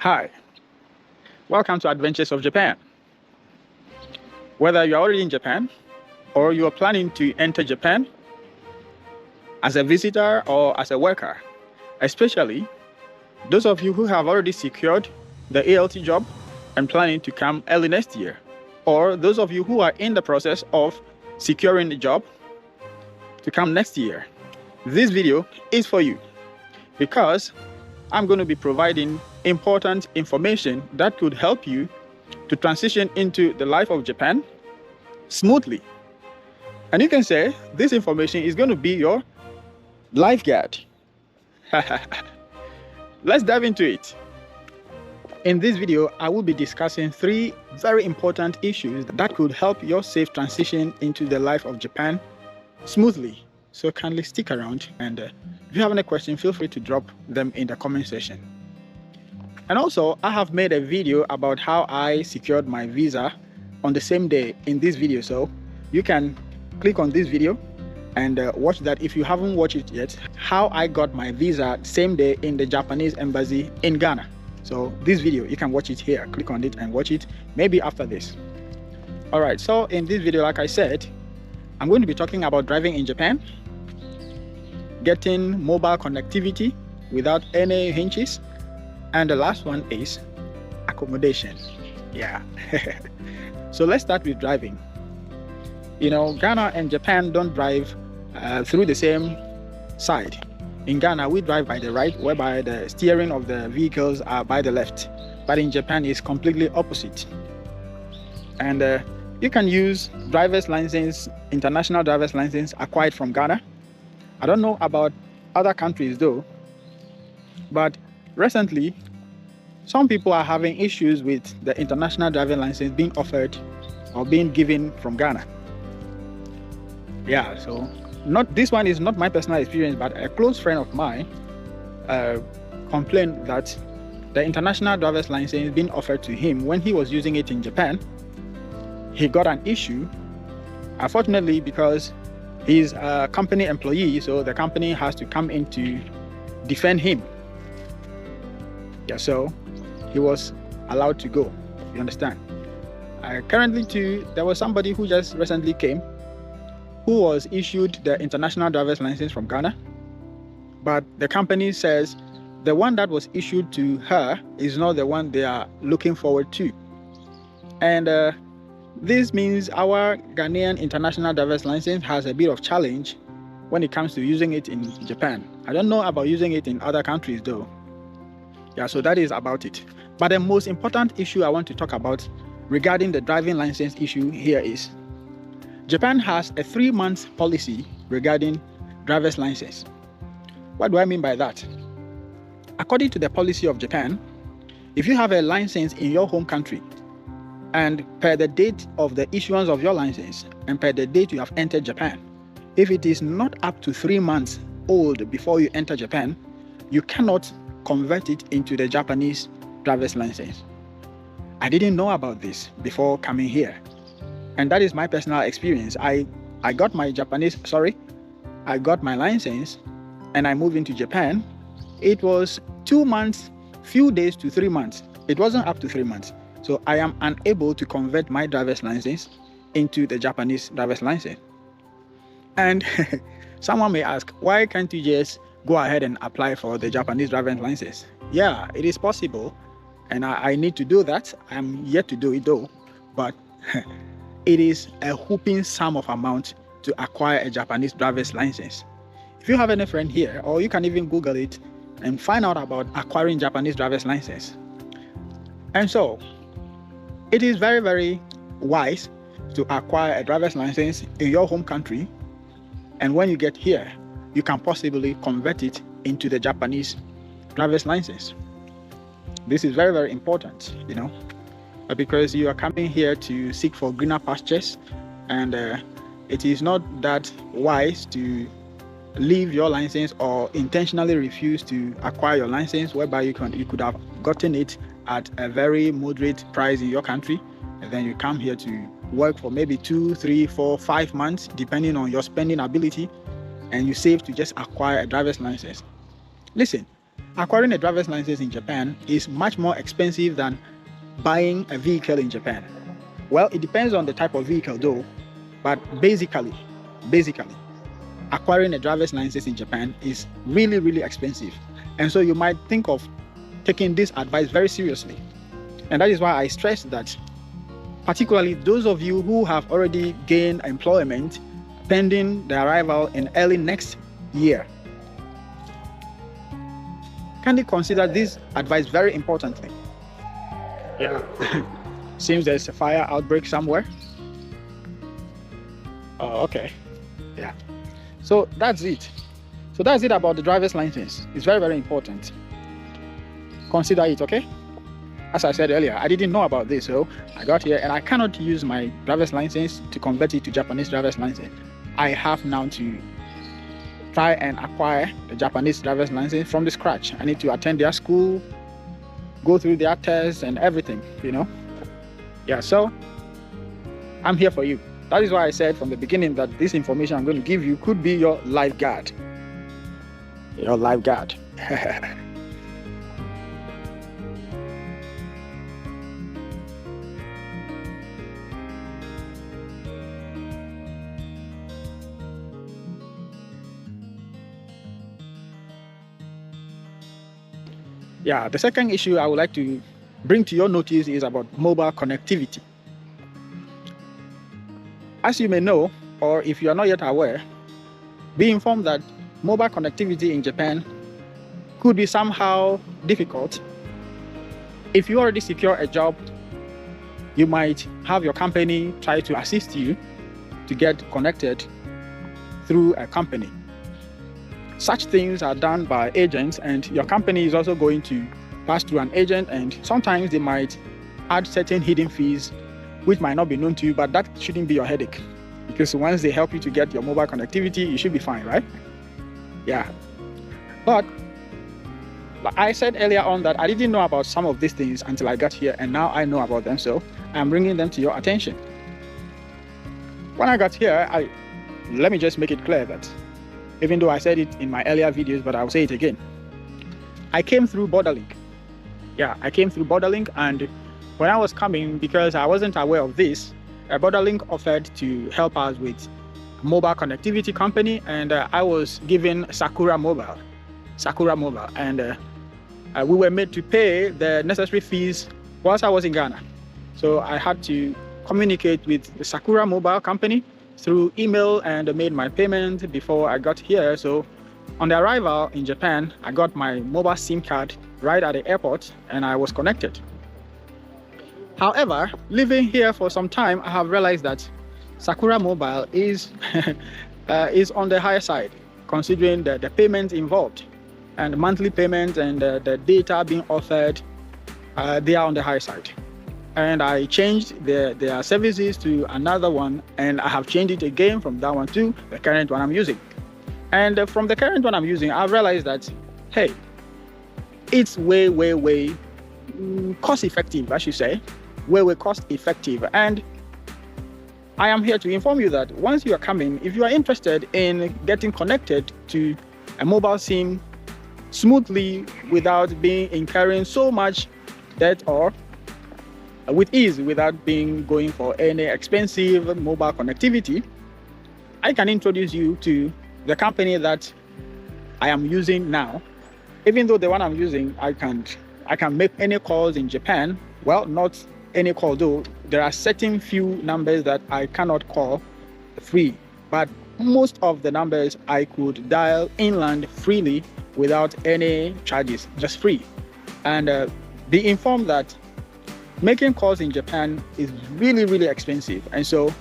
Hi, welcome to Adventures of Japan. Whether you're already in Japan or you are planning to enter Japan as a visitor or as a worker, especially those of you who have already secured the ALT job and planning to come early next year, or those of you who are in the process of securing the job to come next year, this video is for you because I'm going to be providing important information that could help you to transition into the life of Japan smoothly. And you can say this information is going to be your lifeguard. Let's dive into it. In this video, I will be discussing 3 very important issues that could help your safe transition into the life of Japan smoothly. So kindly stick around, and if you have any questions, feel free to drop them in the comment section. And also, I have made a video about how I secured my visa on the same day in this video. So you can click on this video and watch that if you haven't watched it yet, how I got my visa same day in the Japanese embassy in Ghana. So this video, you can watch it here. Click on it and watch it maybe after this. All right, so in this video, like I said, I'm going to be talking about driving in Japan, getting mobile connectivity without any hitches, and the last one is accommodation. Yeah. So let's start with driving. You know, Ghana and Japan don't drive through the same side. In Ghana, we drive by the right, whereby the steering of the vehicles are by the left. But in Japan, it's completely opposite. And you can use driver's license, international driver's license acquired from Ghana. I don't know about other countries though, but recently, some people are having issues with the international driving license being offered or being given from Ghana. Yeah, so this one is not my personal experience, but a close friend of mine complained that the international driver's license being offered to him when he was using it in Japan, he got an issue. Unfortunately, because he's a company employee, so the company has to come in to defend him. Yeah, so he was allowed to go. You understand? Currently too, there was somebody who just recently came who was issued the international driver's license from Ghana, but the company says the one that was issued to her is not the one they are looking forward to. And this means our Ghanaian international driver's license has a bit of challenge when it comes to using it in Japan. I don't know about using it in other countries though. Yeah, so that is about it. But the most important issue I want to talk about regarding the driving license issue here is Japan has a 3-month policy regarding driver's license. What do I mean by that? According to the policy of Japan, if you have a license in your home country, and per the date of the issuance of your license and per the date you have entered Japan, if it is not up to 3 months old before you enter Japan, you cannot convert it into the Japanese driver's license. I didn't know about this before coming here. And that is my personal experience. I got my license and I moved into Japan. It was 2 months, few days to 3 months. It wasn't up to 3 months. So I am unable to convert my driver's license into the Japanese driver's license. And someone may ask, why can't you just go ahead and apply for the Japanese driver's license? Yeah, it is possible. And I need to do that. I'm yet to do it though. But it is a whooping sum of amount to acquire a Japanese driver's license. If you have any friend here, or you can even Google it and find out about acquiring Japanese driver's license. And so, it is very, very wise to acquire a driver's license in your home country. And when you get here, you can possibly convert it into the Japanese driver's license. This is very, very important, you know, because you are coming here to seek for greener pastures, and it is not that wise to leave your license or intentionally refuse to acquire your license, whereby you could have gotten it at a very moderate price in your country, and then you come here to work for maybe 2, 3, 4, 5 months, depending on your spending ability, and you save to just acquire a driver's license. Listen, Acquiring a driver's license in Japan is much more expensive than buying a vehicle in Japan. Well, it depends on the type of vehicle though, but basically, acquiring a driver's license in Japan is really, really expensive. And so you might think of taking this advice very seriously. And that is why I stress that, particularly those of you who have already gained employment pending the arrival in early next year, kindly consider this advice very importantly. Yeah. Seems there's a fire outbreak somewhere. Oh, okay. Yeah. So that's it. So that's it about the driver's license. It's very, very important. Consider it, okay? As I said earlier, I didn't know about this, so I got here and I cannot use my driver's license to convert it to Japanese driver's license. I have now to try and acquire the Japanese driver's license from the scratch. I need to attend their school, go through their tests and everything, you know. Yeah, so I'm here for you. That is why I said from the beginning that this information I'm going to give you could be your lifeguard. Your lifeguard. Yeah, the second issue I would like to bring to your notice is about mobile connectivity. As you may know, or if you are not yet aware, be informed that mobile connectivity in Japan could be somehow difficult. If you already secure a job, you might have your company try to assist you to get connected through a company. Such things are done by agents, and your company is also going to pass through an agent, and sometimes they might add certain hidden fees which might not be known to you, but that shouldn't be your headache, because once they help you to get your mobile connectivity, you should be fine, right? Yeah. But like I said earlier on that I didn't know about some of these things until I got here, and now I know about them, so I'm bringing them to your attention. When I got here, let me just make it clear that even though I said it in my earlier videos, but I'll say it again. I came through Borderlink. Yeah, I came through Borderlink, and when I was coming, because I wasn't aware of this, Borderlink offered to help us with a mobile connectivity company, and I was given Sakura Mobile, and we were made to pay the necessary fees whilst I was in Ghana. So I had to communicate with the Sakura Mobile company through email and made my payment before I got here. So on the arrival in Japan, I got my mobile SIM card right at the airport and I was connected. However, living here for some time, I have realized that Sakura Mobile is on the higher side, considering the payment involved and monthly payment and the data being offered, they are on the high side. And I changed their services to another one, and I have changed it again from that one to the current one I'm using. And from the current one I'm using, I've realized that, hey, it's way cost effective, I should say, way cost effective. And I am here to inform you that once you are coming, if you are interested in getting connected to a mobile SIM smoothly without incurring so much debt, or with ease without going for any expensive mobile connectivity, I can introduce you to the company that I am using now. Even though the one I'm using, I can make any calls in Japan. Well, not any call though. There are certain few numbers that I cannot call free, but most of the numbers I could dial inland freely without any charges, just free. And be informed that making calls in Japan is really expensive, and so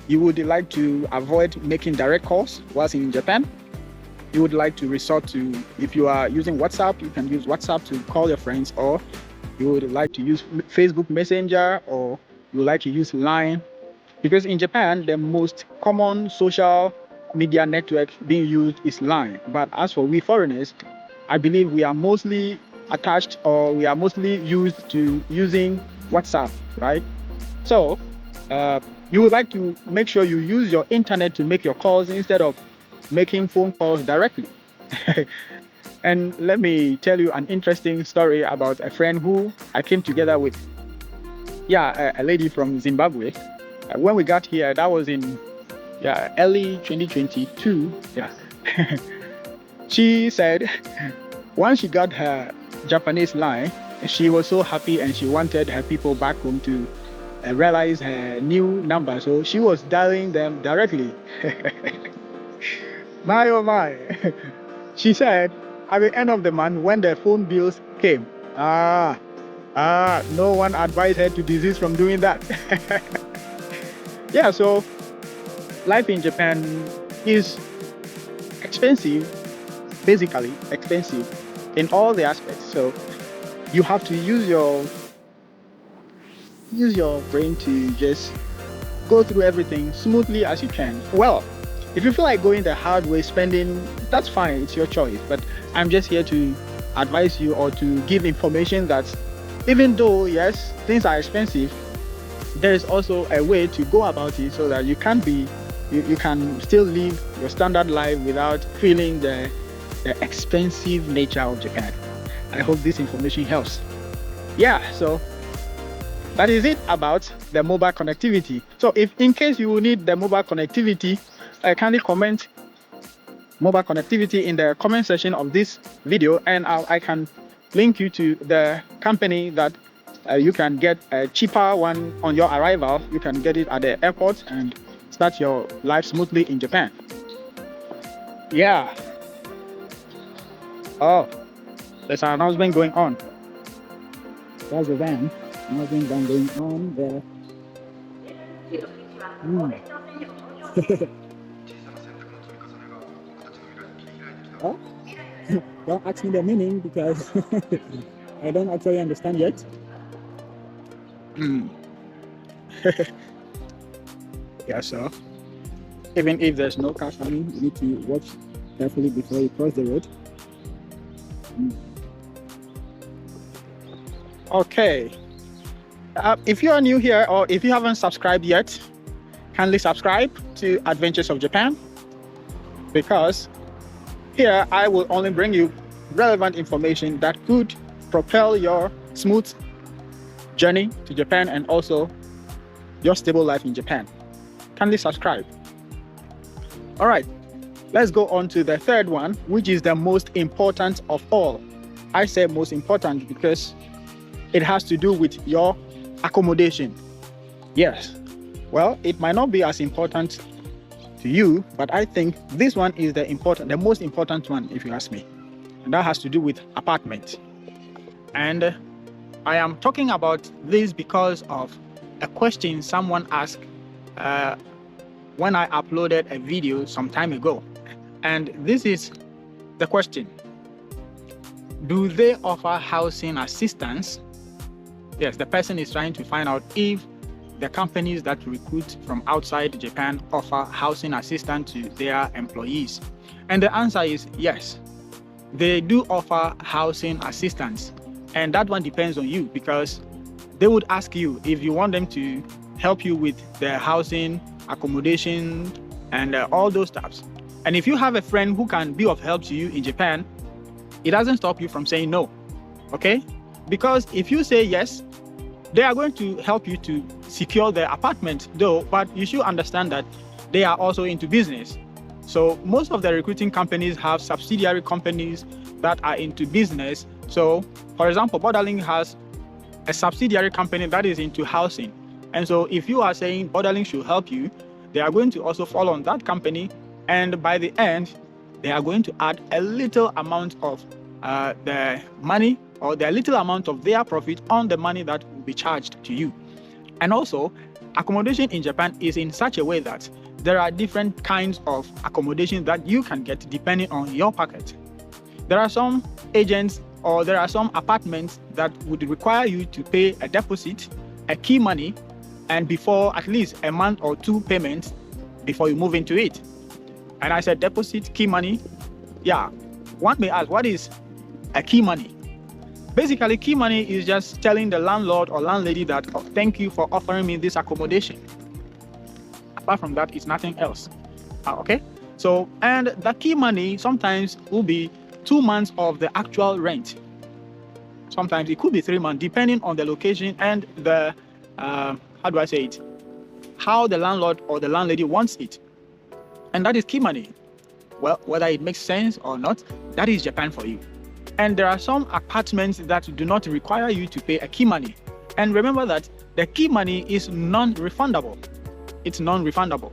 you would like to avoid making direct calls whilst in Japan. You would like to resort to, if you are using WhatsApp, you can use WhatsApp to call your friends, or you would like to use Facebook Messenger, or you would like to use Line, because in Japan the most common social media network being used is Line. But as for we foreigners, I believe we are mostly attached, or we are mostly used to using WhatsApp, right? So you would like to make sure you use your internet to make your calls instead of making phone calls directly. And let me tell you an interesting story about a friend who I came together with. Yeah, a lady from Zimbabwe. When we got here, that was in early 2022. Yeah. She said once she got her Japanese line, she was so happy and she wanted her people back home to realize her new number. So she was dialing them directly. My oh my. She said at the end of the month when the phone bills came, no one advised her to desist from doing that. Yeah, so life in Japan is expensive, basically expensive in all the aspects. So you have to use your brain to just go through everything smoothly as you can. Well, if you feel like going the hard way, spending, that's fine, it's your choice. But I'm just here to advise you or to give information that even though, yes, things are expensive, there is also a way to go about it so that you can still live your standard life without feeling the expensive nature of Japan. I hope this information helps. Yeah, so that is it about the mobile connectivity. So if in case you will need the mobile connectivity, kindly comment mobile connectivity in the comment section of this video, and I can link you to the company that you can get a cheaper one on your arrival. You can get it at the airport and start your life smoothly in Japan. Yeah. Oh, there's an announcement going on. There's a van. Announcement going on there. Oh? Don't ask me the meaning because I don't actually understand yet. Yeah, so even if there's no car coming, you need to watch carefully before you cross the road. Okay. If you are new here or if you haven't subscribed yet, kindly subscribe to Adventures of Japan, because here I will only bring you relevant information that could propel your smooth journey to Japan and also your stable life in Japan. Kindly subscribe. All right, let's go on to the third one, which is the most important of all. I say most important because it has to do with your accommodation. Yes, well, it might not be as important to you, but I think this one is the most important one, if you ask me, and that has to do with apartment. And I am talking about this because of a question someone asked when I uploaded a video some time ago, and this is the question: do they offer housing assistance? Yes, the person is trying to find out if the companies that recruit from outside Japan offer housing assistance to their employees. And the answer is yes, they do offer housing assistance. And that one depends on you, because they would ask you if you want them to help you with the housing, accommodation, and all those stuff. And if you have a friend who can be of help to you in Japan, it doesn't stop you from saying no, okay? Because if you say yes, they are going to help you to secure the apartment though, but you should understand that they are also into business. So most of the recruiting companies have subsidiary companies that are into business. So for example, Borderling has a subsidiary company that is into housing. And so if you are saying Borderling should help you, they are going to also follow on that company. And by the end, they are going to add a little amount of the money, or the little amount of their profit on the money that will be charged to you. And also, accommodation in Japan is in such a way that there are different kinds of accommodation that you can get depending on your pocket. There are some agents, or there are some apartments that would require you to pay a deposit, a key money, and before at least a month or two payments before you move into it. And I said deposit, key money. Yeah, one may ask, what is a key money? Basically, key money is just telling the landlord or landlady that, oh, thank you for offering me this accommodation. Apart from that, it's nothing else. Okay? So, and the key money sometimes will be 2 months of the actual rent. Sometimes it could be 3 months, depending on the location and the, how do I say it? How the landlord or the landlady wants it. And that is key money. Well, whether it makes sense or not, that is Japan for you. And there are some apartments that do not require you to pay a key money. And remember that the key money is non-refundable. It's non-refundable.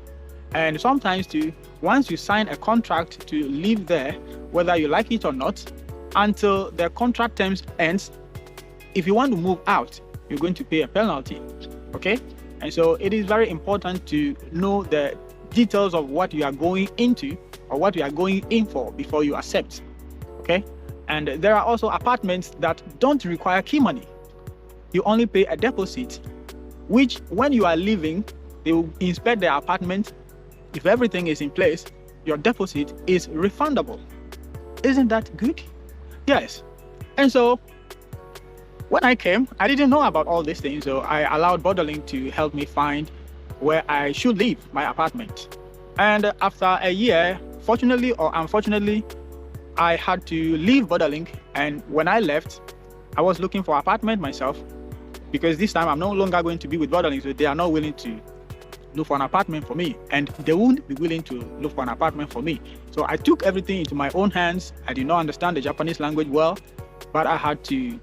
And sometimes too, once you sign a contract to live there, whether you like it or not, until the contract terms ends, if you want to move out, you're going to pay a penalty. Okay? And so it is very important to know the details of what you are going into or what you are going in for before you accept. Okay? And there are also apartments that don't require key money. You only pay a deposit, which when you are leaving, they will inspect the apartment. If everything is in place, your deposit is refundable. Isn't that good? Yes. And so when I came, I didn't know about all these things, so I allowed Borderlink to help me find where I should leave my apartment. And after a year, fortunately or unfortunately, I had to leave Borderlink. And when I left, I was looking for an apartment myself, because this time I'm no longer going to be with Borderlink, so they are not willing to look for an apartment for me, and they won't be willing to look for an apartment for me. So I took everything into my own hands. I did not understand the Japanese language well, but I had to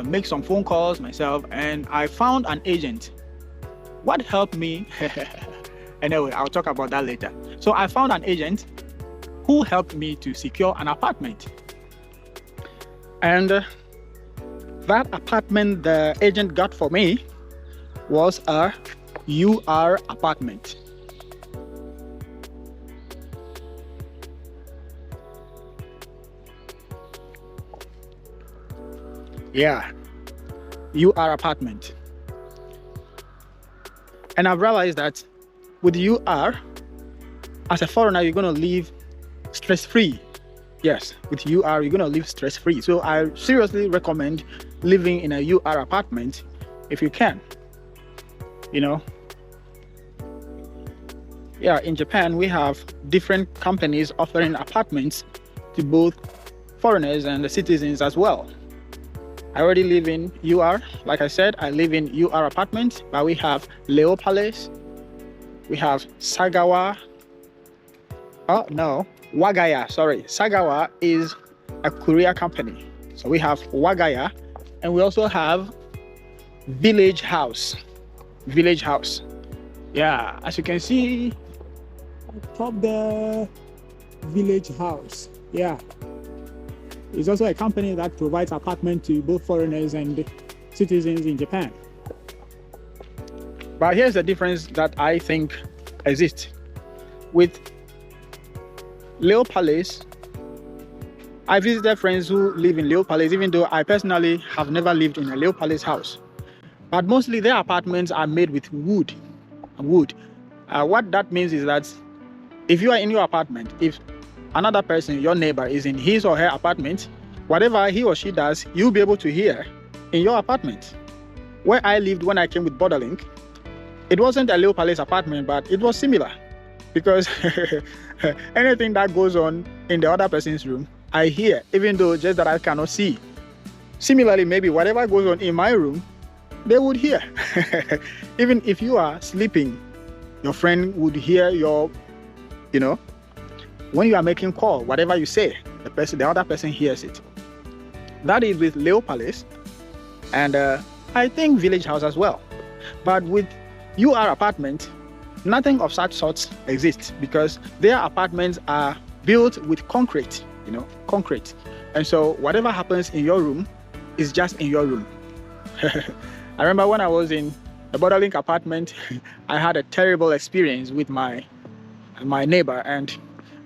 make some phone calls myself, and I found an agent. What helped me? Anyway, I'll talk about that later. So I found an agent who helped me to secure an apartment. And that apartment the agent got for me was a UR apartment. Yeah, UR apartment. And I've realized that with UR, as a foreigner, you're going to live stress-free. Yes, with UR, you're going to live stress-free. So I seriously recommend living in a UR apartment if you can. You know, yeah, in Japan, we have different companies offering apartments to both foreigners and the citizens as well. I already live in UR. Like I said, I live in UR apartment, but we have Leo Palace, we have Sagawa. Oh no, Wagaya, sorry. Sagawa is a Korea company. So we have Wagaya, and we also have Village House. Village House. Yeah, as you can see, top the Village House. Yeah. It's also a company that provides apartments to both foreigners and citizens in Japan. But here's the difference that I think exists. With Leo Palace, I visited friends who live in Leo Palace, even though I personally have never lived in a Leo Palace house. But mostly their apartments are made with wood. What that means is that if you are in your apartment, if another person, your neighbor, is in his or her apartment, whatever he or she does, you'll be able to hear in your apartment. Where I lived when I came with Borderlink, it wasn't a Leo Palace apartment, but it was similar, because anything that goes on in the other person's room, I hear, even though just that I cannot see. Similarly, maybe whatever goes on in my room, they would hear. Even if you are sleeping, your friend would hear your, when you are making call, whatever you say, the other person hears it. That is with Leo Palace, and I think Village House as well. But with UR apartment, nothing of such sorts exists, because their apartments are built with concrete, concrete. And so whatever happens in your room is just in your room. I remember when I was in the Borderlink apartment, I had a terrible experience with my neighbor, and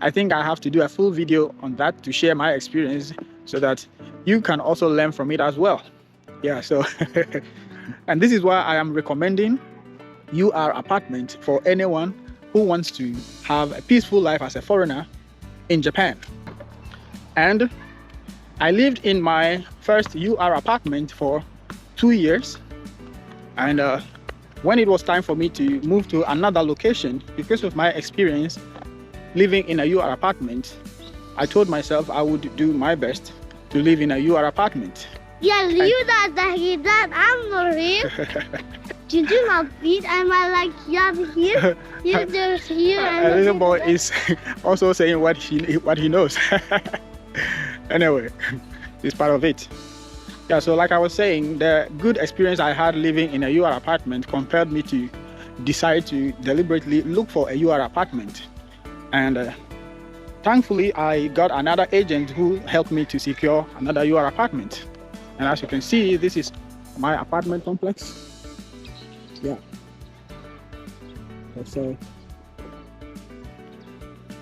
I think I have to do a full video on that to share my experience so that you can also learn from it as well. Yeah, so and this is why I am recommending UR apartment for anyone who wants to have a peaceful life as a foreigner in Japan. And I lived in my first UR apartment for 2 years, and when it was time for me to move to another location, because of my experience living in a UR apartment, I told myself I would do my best to live in a UR apartment. Yeah, you that I'm not here. You do not beat, and my like you here. You just here. A little boy is also saying what he knows. Anyway, it's part of it. Yeah, so like I was saying, the good experience I had living in a UR apartment compelled me to decide to deliberately look for a UR apartment. And thankfully, I got another agent who helped me to secure another UR apartment. And as you can see, this is my apartment complex. Yeah. So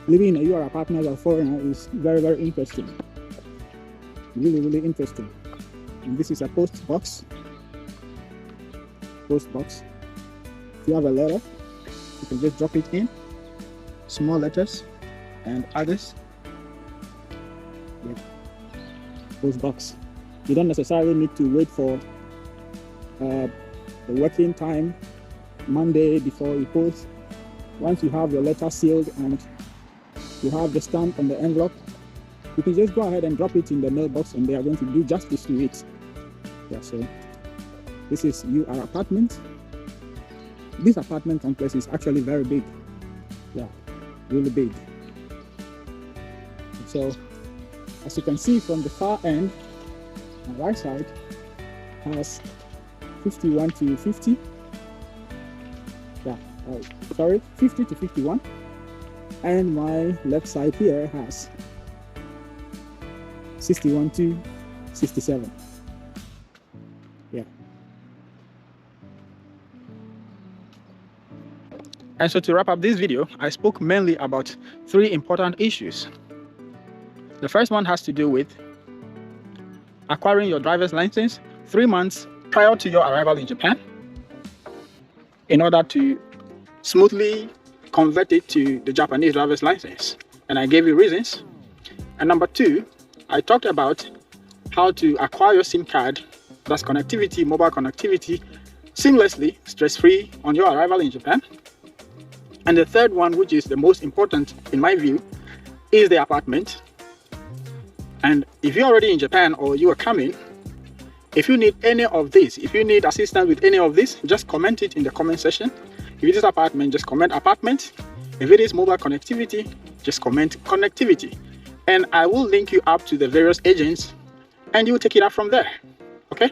living in a UR apartment as a foreigner is very, very interesting. Really, really interesting. And this is a post box. If you have a letter, you can just drop it in. Small letters and others. Yeah. Post box. You don't necessarily need to wait for the working time Monday before you post. Once you have your letter sealed and you have the stamp on the envelope, you can just go ahead and drop it in the mailbox and they are going to do justice to it. Yeah, so this is UR apartment. This apartment complex is actually very big. Yeah, really big. So as you can see from the far end, my right side has 51 to 50. Yeah, 50 to 51. And my left side here has 61 to 67. Yeah. And so to wrap up this video, I spoke mainly about 3 important issues. The first one has to do with acquiring your driver's license 3 months prior to your arrival in Japan in order to smoothly convert it to the Japanese driver's license. And I gave you reasons. And number 2, I talked about how to acquire your SIM card, that's connectivity, mobile connectivity, seamlessly, stress-free on your arrival in Japan. And the third one, which is the most important in my view, is the apartment. And if you're already in Japan or you are coming, if you need any of this, if you need assistance with any of this, just comment it in the comment section. If it is apartment, just comment apartment. If it is mobile connectivity, just comment connectivity. And I will link you up to the various agents and you will take it up from there. Okay?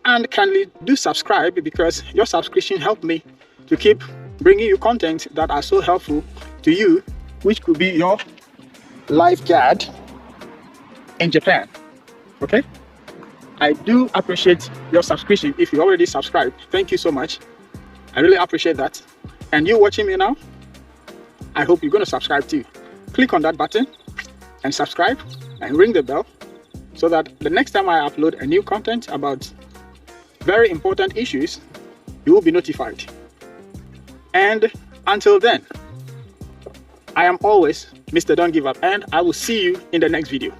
And kindly do subscribe, because your subscription helped me to keep bringing you content that are so helpful to you, which could be your lifeguard in Japan. Okay? I do appreciate your subscription. If you already subscribed, thank you so much. I really appreciate that. And you watching me now, I hope you're going to subscribe too. Click on that button and subscribe and ring the bell so that the next time I upload a new content about very important issues, you will be notified. And until then, I am always Mr. Don't Give Up, and I will see you in the next video.